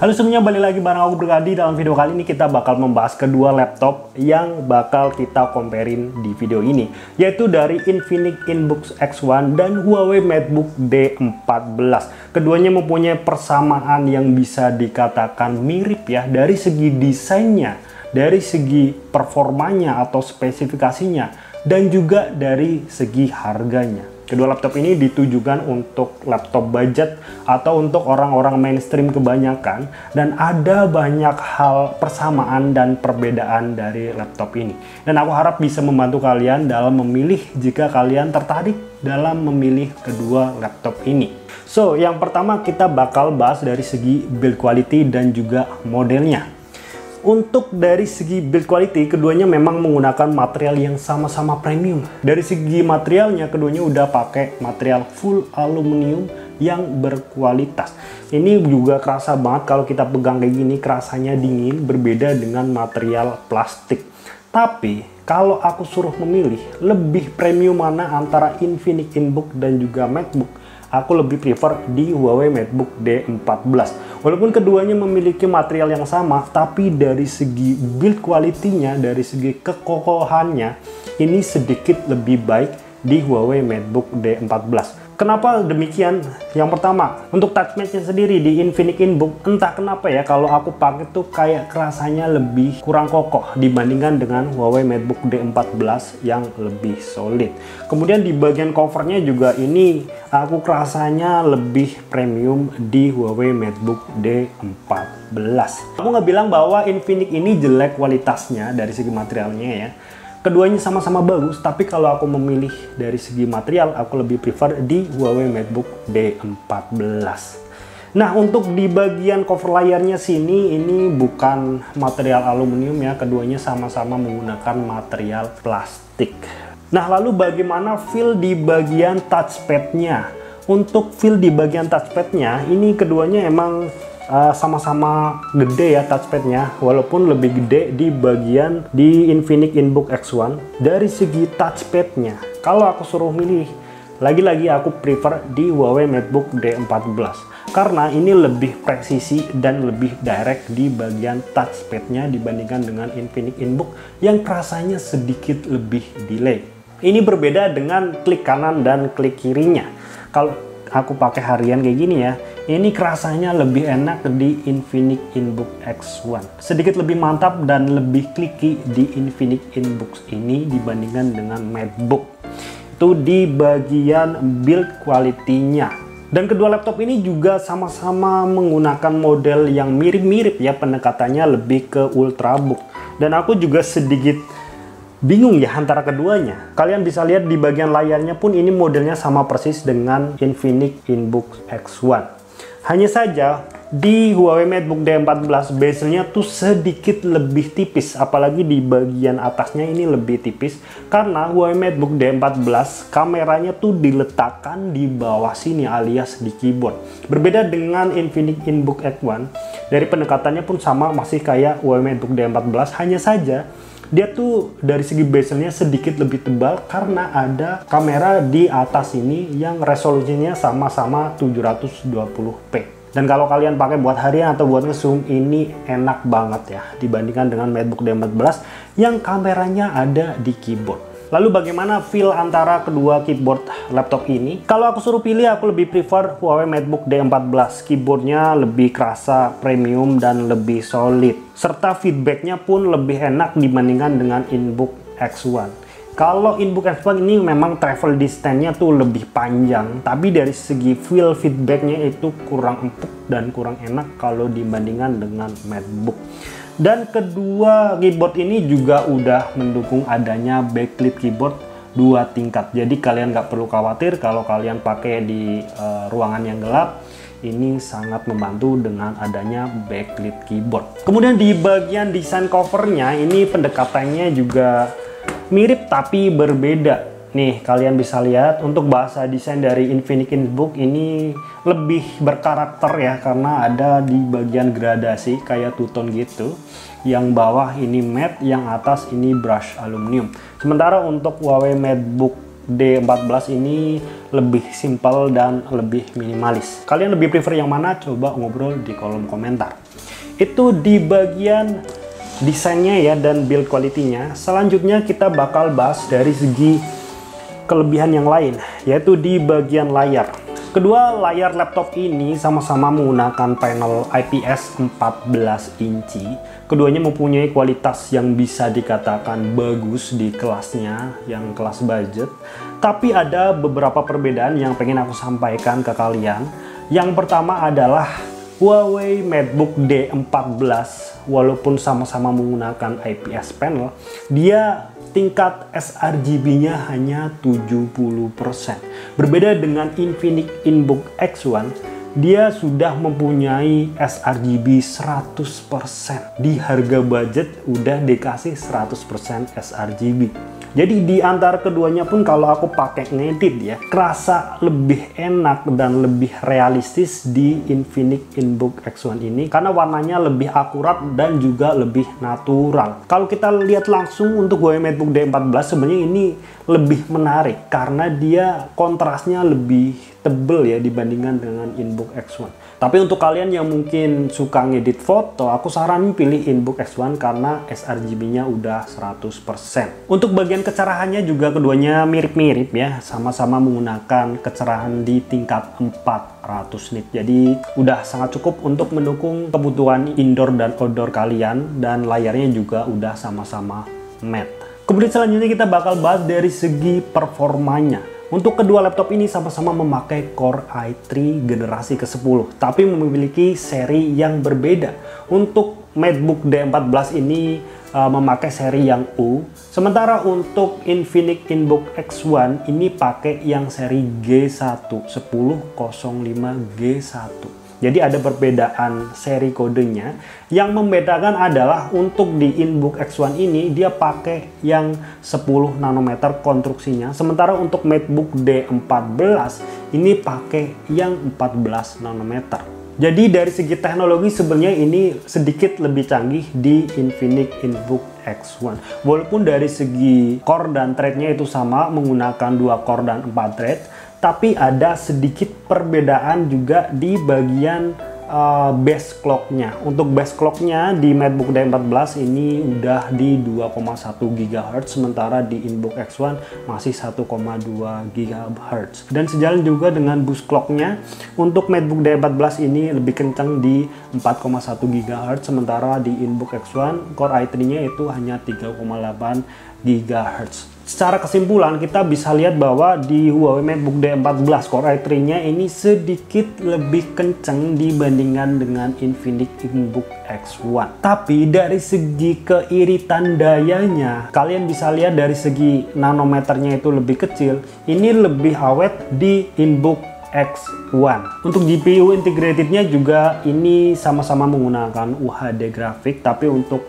Halo semuanya, balik lagi bareng aku Berkadi. Dalam video kali ini kita bakal membahas kedua laptop yang bakal kita comparein di video ini, yaitu dari Infinix Inbook X1 dan Huawei MateBook D14. Keduanya mempunyai persamaan yang bisa dikatakan mirip ya, dari segi desainnya, dari segi performanya atau spesifikasinya, dan juga dari segi harganya. Kedua laptop ini ditujukan untuk laptop budget atau untuk orang-orang mainstream kebanyakan, dan ada banyak hal persamaan dan perbedaan dari laptop ini. Dan aku harap bisa membantu kalian dalam memilih jika kalian tertarik dalam memilih kedua laptop ini. So, yang pertama kita bakal bahas dari segi build quality dan juga modelnya. Untuk dari segi build quality, keduanya memang menggunakan material yang sama-sama premium. Dari segi materialnya, keduanya udah pakai material full aluminium yang berkualitas. Ini juga kerasa banget kalau kita pegang kayak gini, kerasanya dingin, berbeda dengan material plastik. Tapi kalau aku suruh memilih lebih premium mana antara Infinix Inbook dan juga MateBook, aku lebih prefer di Huawei MateBook D14. Walaupun keduanya memiliki material yang sama, tapi dari segi build quality-nya, dari segi kekokohannya, ini sedikit lebih baik di Huawei MateBook D14. Kenapa demikian? Yang pertama, untuk touchpad-nya sendiri di Infinix Inbook, entah kenapa ya, kalau aku pakai tuh kayak kerasanya lebih kurang kokoh dibandingkan dengan Huawei MateBook D14 yang lebih solid. Kemudian di bagian covernya juga ini aku kerasanya lebih premium di Huawei MateBook D14. Aku nggak bilang bahwa Infinix ini jelek kualitasnya dari segi materialnya ya. Keduanya sama-sama bagus, tapi kalau aku memilih dari segi material, aku lebih prefer di Huawei MateBook D14. Nah, untuk di bagian cover layarnya sini, ini bukan material aluminium ya, keduanya sama-sama menggunakan material plastik. Nah, lalu bagaimana feel di bagian touchpad-nya? Untuk feel di bagian touchpad-nya, ini keduanya emang sama-sama gede ya touchpad-nya, walaupun lebih gede di bagian di Infinix Inbook X1. Dari segi touchpad-nya, kalau aku suruh milih, lagi-lagi aku prefer di Huawei MateBook D14 karena ini lebih presisi dan lebih direct di bagian touchpad-nya dibandingkan dengan Infinix Inbook yang rasanya sedikit lebih delay. Ini berbeda dengan klik kanan dan klik kirinya. Kalau aku pakai harian kayak gini ya, ini kerasanya lebih enak di Infinix Inbook X1. Sedikit lebih mantap dan lebih clicky di Infinix Inbook ini dibandingkan dengan MateBook. Itu di bagian build quality-nya. Dan kedua laptop ini juga sama-sama menggunakan model yang mirip-mirip ya, pendekatannya lebih ke Ultrabook. Dan aku juga sedikit bingung ya antara keduanya. Kalian bisa lihat di bagian layarnya pun ini modelnya sama persis dengan Infinix Inbook X1. Hanya saja di Huawei MateBook D14 bezelnya tuh sedikit lebih tipis, apalagi di bagian atasnya ini lebih tipis karena Huawei MateBook D14 kameranya tuh diletakkan di bawah sini alias di keyboard. Berbeda dengan Infinix Inbook X1, dari pendekatannya pun sama, masih kayak Huawei MateBook D14, hanya saja dia tuh dari segi bezelnya sedikit lebih tebal karena ada kamera di atas ini yang resolusinya sama-sama 720p. Dan kalau kalian pakai buat harian atau buat nge-zoom, ini enak banget ya dibandingkan dengan MateBook D14 yang kameranya ada di keyboard. Lalu bagaimana feel antara kedua keyboard laptop ini? Kalau aku suruh pilih, aku lebih prefer Huawei MateBook D14. Keyboardnya lebih kerasa premium dan lebih solid. Serta feedbacknya pun lebih enak dibandingkan dengan Inbook X1. Kalau Inbook X1 ini memang travel distance-nya tuh lebih panjang, tapi dari segi feel feedbacknya itu kurang empuk dan kurang enak kalau dibandingkan dengan MateBook. Dan kedua keyboard ini juga udah mendukung adanya backlit keyboard 2 tingkat. Jadi kalian nggak perlu khawatir kalau kalian pakai di ruangan yang gelap. Ini sangat membantu dengan adanya backlit keyboard. Kemudian di bagian desain covernya ini pendekatannya juga mirip tapi berbeda. Nih, kalian bisa lihat untuk bahasa desain dari Infinix Inbook ini lebih berkarakter ya, karena ada di bagian gradasi kayak two-tone gitu. Yang bawah ini matte, yang atas ini brush aluminium. Sementara untuk Huawei MateBook D14 ini lebih simpel dan lebih minimalis. Kalian lebih prefer yang mana? Coba ngobrol di kolom komentar. Itu di bagian desainnya ya dan build quality-nya. Selanjutnya kita bakal bahas dari segi kelebihan yang lain, yaitu di bagian layar. Kedua layar laptop ini sama-sama menggunakan panel IPS 14 inci. Keduanya mempunyai kualitas yang bisa dikatakan bagus di kelasnya, yang kelas budget. Tapi ada beberapa perbedaan yang pengen aku sampaikan ke kalian. Yang pertama adalah Huawei MateBook D14, walaupun sama-sama menggunakan IPS panel, dia tingkat sRGB-nya hanya 70%. Berbeda dengan Infinix InBook X1, dia sudah mempunyai sRGB 100%. Di harga budget udah dikasih 100% sRGB. Jadi di antara keduanya pun kalau aku pakai ngedit ya, kerasa lebih enak dan lebih realistis di Infinix InBook X1 ini karena warnanya lebih akurat dan juga lebih natural. Kalau kita lihat langsung untuk Huawei MateBook D14 sebenarnya ini lebih menarik karena dia kontrasnya lebih tebel ya dibandingkan dengan InBook X1. Tapi untuk kalian yang mungkin suka ngedit foto, aku saranin pilih InBook X1 karena sRGB-nya udah 100%. Untuk bagian kecerahannya juga keduanya mirip-mirip ya, sama-sama menggunakan kecerahan di tingkat 400 nit. Jadi udah sangat cukup untuk mendukung kebutuhan indoor dan outdoor kalian, dan layarnya juga udah sama-sama matte. Kemudian selanjutnya kita bakal bahas dari segi performanya. Untuk kedua laptop ini sama-sama memakai Core i3 generasi ke-10, tapi memiliki seri yang berbeda. Untuk MateBook D14 ini memakai seri yang U, sementara untuk Infinix InBook X1 ini pakai yang seri G1, 1005G1. Jadi ada perbedaan seri kodenya. Yang membedakan adalah untuk di InBook X1 ini dia pakai yang 10 nanometer konstruksinya. Sementara untuk MateBook D14 ini pakai yang 14 nanometer. Jadi dari segi teknologi sebenarnya ini sedikit lebih canggih di Infinix InBook X1. Walaupun dari segi core dan thread-nya itu sama, menggunakan 2 core dan 4 thread. Tapi ada sedikit perbedaan juga di bagian base clock-nya. Untuk base clock-nya di MateBook D14 ini udah di 2,1 GHz, sementara di InBook X1 masih 1,2 GHz. Dan sejalan juga dengan boost clock-nya, untuk MateBook D14 ini lebih kencang di 4,1 GHz, sementara di InBook X1 Core i3-nya itu hanya 3,8 GHz. Secara kesimpulan kita bisa lihat bahwa di Huawei MateBook D14 Core i3-nya ini sedikit lebih kencang dibandingkan dengan Infinix InBook X1. Tapi dari segi keiritan dayanya, kalian bisa lihat dari segi nanometernya itu lebih kecil, ini lebih awet di InBook X1. Untuk GPU integratednya juga ini sama-sama menggunakan UHD grafik, tapi untuk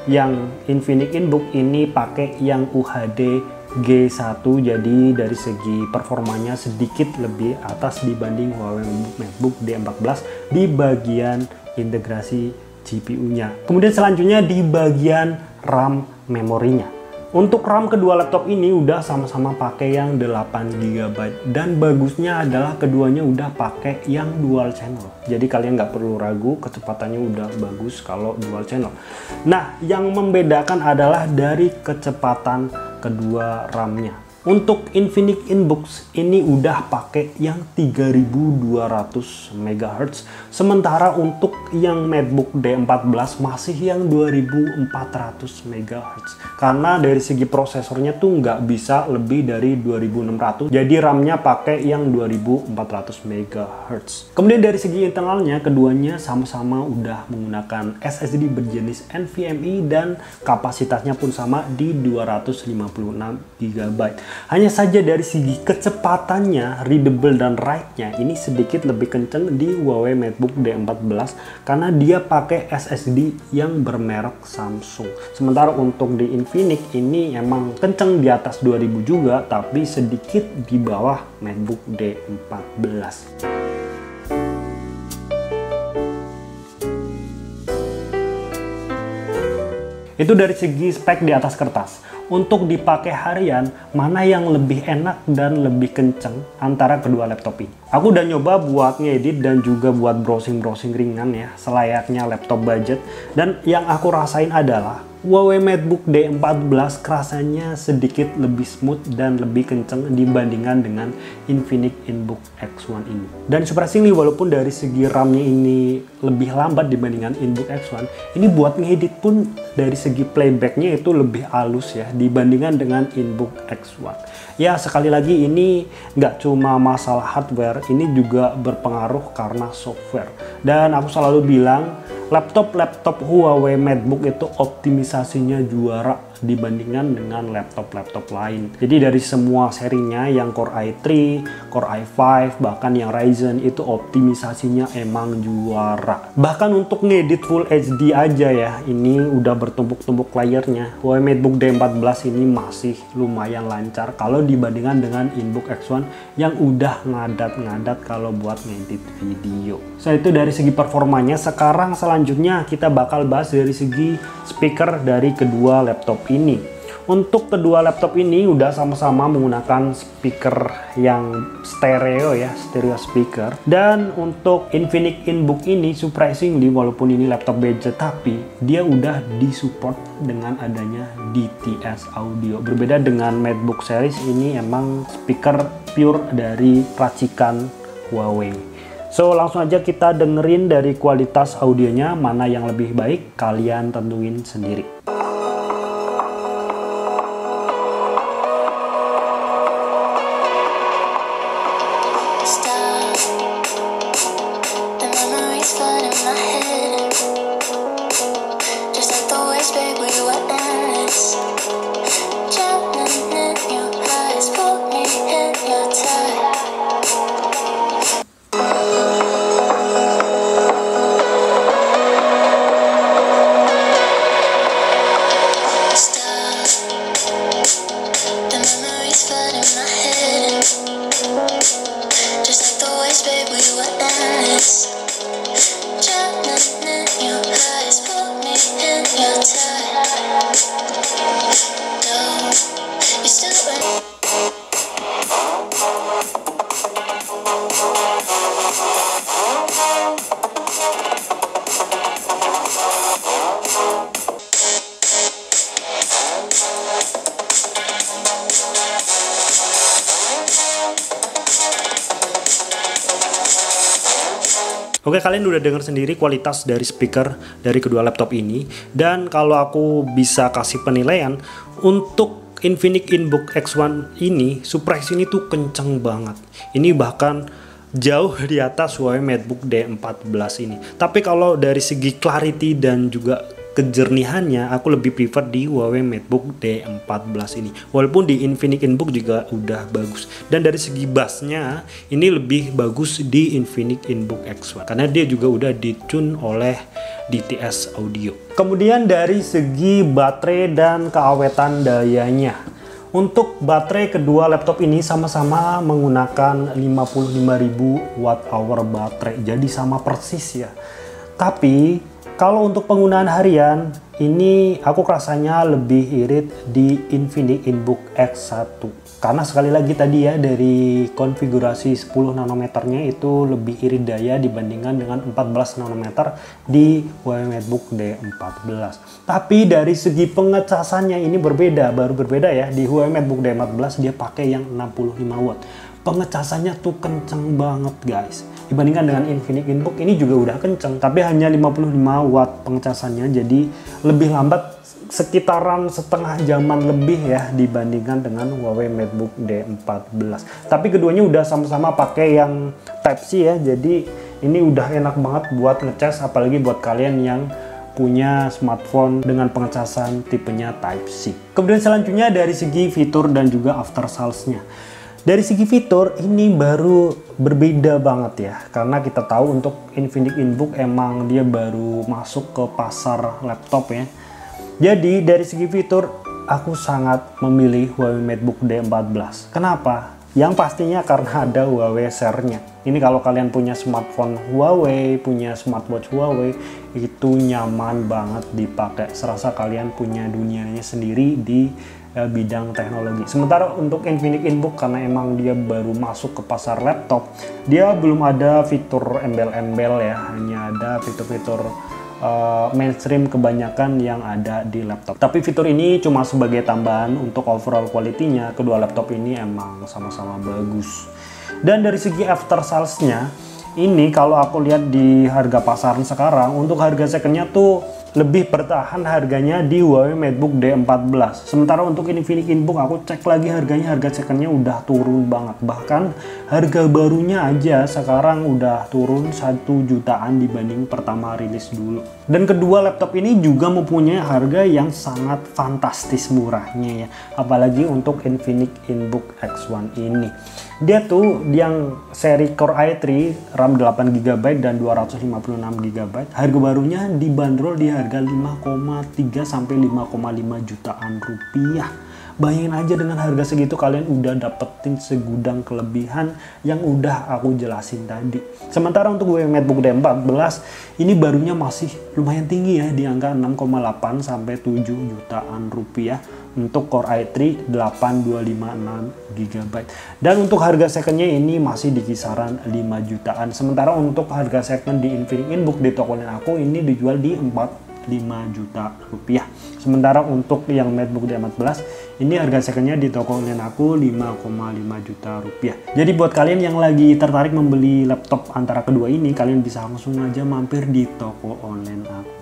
yang Infinix InBook ini pakai yang UHD G1, jadi dari segi performanya sedikit lebih atas dibanding Huawei MateBook D14 di bagian integrasi GPU-nya. Kemudian selanjutnya di bagian RAM memorinya. Untuk RAM kedua laptop ini udah sama-sama pakai yang 8 GB, dan bagusnya adalah keduanya udah pakai yang dual channel. Jadi kalian nggak perlu ragu, kecepatannya udah bagus kalau dual channel. Nah, yang membedakan adalah dari kecepatan kedua RAM-nya. Untuk Infinix InBooks ini udah pakai yang 3200 MHz, sementara untuk yang MateBook D14 masih yang 2400 MHz. Karena dari segi prosesornya tuh nggak bisa lebih dari 2600, jadi RAM-nya pakai yang 2400 MHz. Kemudian dari segi internalnya, keduanya sama-sama udah menggunakan SSD berjenis NVMe dan kapasitasnya pun sama di 256 GB. Hanya saja dari segi kecepatannya, readable dan write-nya ini sedikit lebih kenceng di Huawei MateBook D14 karena dia pakai SSD yang bermerek Samsung. Sementara untuk di Infinix ini emang kenceng di atas 2000 juga, tapi sedikit di bawah MateBook D14. Itu dari segi spek di atas kertas. Untuk dipakai harian, mana yang lebih enak dan lebih kenceng antara kedua laptop ini? Aku udah nyoba buat ngedit dan juga buat browsing-browsing ringan ya, selayaknya laptop budget. Dan yang aku rasain adalah Huawei MateBook D14 rasanya sedikit lebih smooth dan lebih kenceng dibandingkan dengan Infinix InBook X1 ini. Dan surprisingly, walaupun dari segi RAM-nya ini lebih lambat dibandingkan InBook X1, ini buat ngedit pun dari segi playback-nya itu lebih halus ya dibandingkan dengan InBook X1. Ya, sekali lagi ini nggak cuma masalah hardware, ini juga berpengaruh karena software. Dan aku selalu bilang, laptop Huawei MateBook itu optimisasinya juara dibandingkan dengan laptop-laptop lain. Jadi dari semua serinya yang Core i3, Core i5, bahkan yang Ryzen itu optimisasinya emang juara. Bahkan untuk ngedit Full HD aja ya, ini udah bertumpuk-tumpuk layernya. Huawei MateBook D14 ini masih lumayan lancar kalau dibandingkan dengan InBook X1 yang udah ngadat-ngadat kalau buat ngedit video. So itu dari segi performanya. Sekarang selanjutnya kita bakal bahas dari segi speaker dari kedua laptop ini. Untuk kedua laptop ini udah sama-sama menggunakan speaker yang stereo ya, stereo speaker. Dan untuk Infinix InBook ini surprisingly, walaupun ini laptop budget, tapi dia udah disupport dengan adanya DTS audio. Berbeda dengan MateBook series, ini emang speaker pure dari racikan Huawei. So langsung aja kita dengerin dari kualitas audionya, mana yang lebih baik kalian tentuin sendiri. Oke, kalian udah dengar sendiri kualitas dari speaker dari kedua laptop ini. Dan kalau aku bisa kasih penilaian, untuk Infinix InBook X1 ini, surprise ini tuh kenceng banget. Ini bahkan jauh di atas Huawei MateBook D14 ini. Tapi kalau dari segi clarity dan juga kejernihannya, aku lebih prefer di Huawei MateBook D14 ini. Walaupun di Infinix InBook juga udah bagus. Dan dari segi bassnya, ini lebih bagus di Infinix InBook X1. Karena dia juga udah ditune oleh DTS audio. Kemudian dari segi baterai dan keawetan dayanya. Untuk baterai kedua laptop ini sama-sama menggunakan 55.000 Wh baterai. Jadi sama persis ya. Tapi kalau untuk penggunaan harian, ini aku rasanya lebih irit di Infinix InBook X1. Karena sekali lagi tadi ya, dari konfigurasi 10 nanometernya itu lebih irit daya dibandingkan dengan 14 nanometer di Huawei MateBook D14. Tapi dari segi pengecasannya ini baru berbeda ya. Di Huawei MateBook D14 dia pakai yang 65 watt. Pengecasannya tuh kenceng banget guys. Dibandingkan dengan Infinix InBook ini juga udah kenceng, tapi hanya 55 watt pengecasannya, jadi lebih lambat sekitaran setengah jaman lebih ya dibandingkan dengan Huawei MateBook D14. Tapi keduanya udah sama-sama pakai yang Type-C ya, jadi ini udah enak banget buat ngecas, apalagi buat kalian yang punya smartphone dengan pengecasan tipenya Type-C. Kemudian selanjutnya dari segi fitur dan juga after sales-nya. Dari segi fitur ini baru berbeda banget ya, karena kita tahu untuk Infinix InBook emang dia baru masuk ke pasar laptop ya. Jadi dari segi fitur aku sangat memilih Huawei MateBook D14. Kenapa? Yang pastinya karena ada Huawei Share-nya. Ini kalau kalian punya smartphone Huawei, punya smartwatch Huawei, itu nyaman banget dipakai. Serasa kalian punya dunianya sendiri di bidang teknologi. Sementara untuk Infinix Inbook, karena emang dia baru masuk ke pasar laptop, dia belum ada fitur embel-embel ya, hanya ada fitur-fitur mainstream kebanyakan yang ada di laptop. Tapi fitur ini cuma sebagai tambahan. Untuk overall quality-nya, kedua laptop ini emang sama-sama bagus. Dan dari segi after sales-nya, ini kalau aku lihat di harga pasaran sekarang, untuk harga second-nya tuh lebih bertahan harganya di Huawei MateBook D14. Sementara untuk Infinix Inbook aku cek lagi harganya, harga secondnya udah turun banget. Bahkan harga barunya aja sekarang udah turun 1 jutaan dibanding pertama rilis dulu. Dan kedua laptop ini juga mempunyai harga yang sangat fantastis murahnya ya. Apalagi untuk Infinix Inbook X1 ini. Dia tuh yang seri Core i3, RAM 8GB dan 256GB. Harga barunya dibanderol di harga 5,3 sampai 5,5 jutaan rupiah. Bayangin aja dengan harga segitu kalian udah dapetin segudang kelebihan yang udah aku jelasin tadi. Sementara untuk Huawei MateBook D14 ini barunya masih lumayan tinggi ya, di angka 6,8 sampai 7 jutaan rupiah untuk Core i3 8256GB. Dan untuk harga secondnya ini masih di kisaran 5 jutaan. Sementara untuk harga second di Infinix Inbook di toko online aku ini dijual di 5 juta rupiah. Sementara untuk yang MateBook D14 ini harga secondnya di toko online aku 5,5 juta rupiah. Jadi buat kalian yang lagi tertarik membeli laptop antara kedua ini, kalian bisa langsung aja mampir di toko online aku.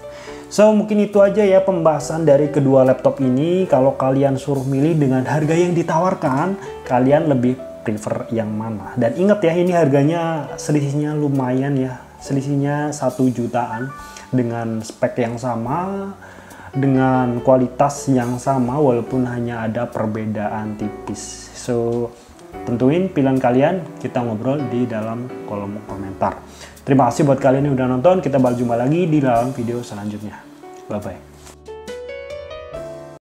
So mungkin itu aja ya pembahasan dari kedua laptop ini. Kalau kalian suruh milih dengan harga yang ditawarkan, kalian lebih prefer yang mana? Dan ingat ya, ini harganya selisihnya lumayan ya, selisihnya 1 jutaan. Dengan spek yang sama, dengan kualitas yang sama, walaupun hanya ada perbedaan tipis. So, tentuin pilihan kalian, kita ngobrol di dalam kolom komentar. Terima kasih buat kalian yang udah nonton, kita bakal jumpa lagi di dalam video selanjutnya. Bye-bye.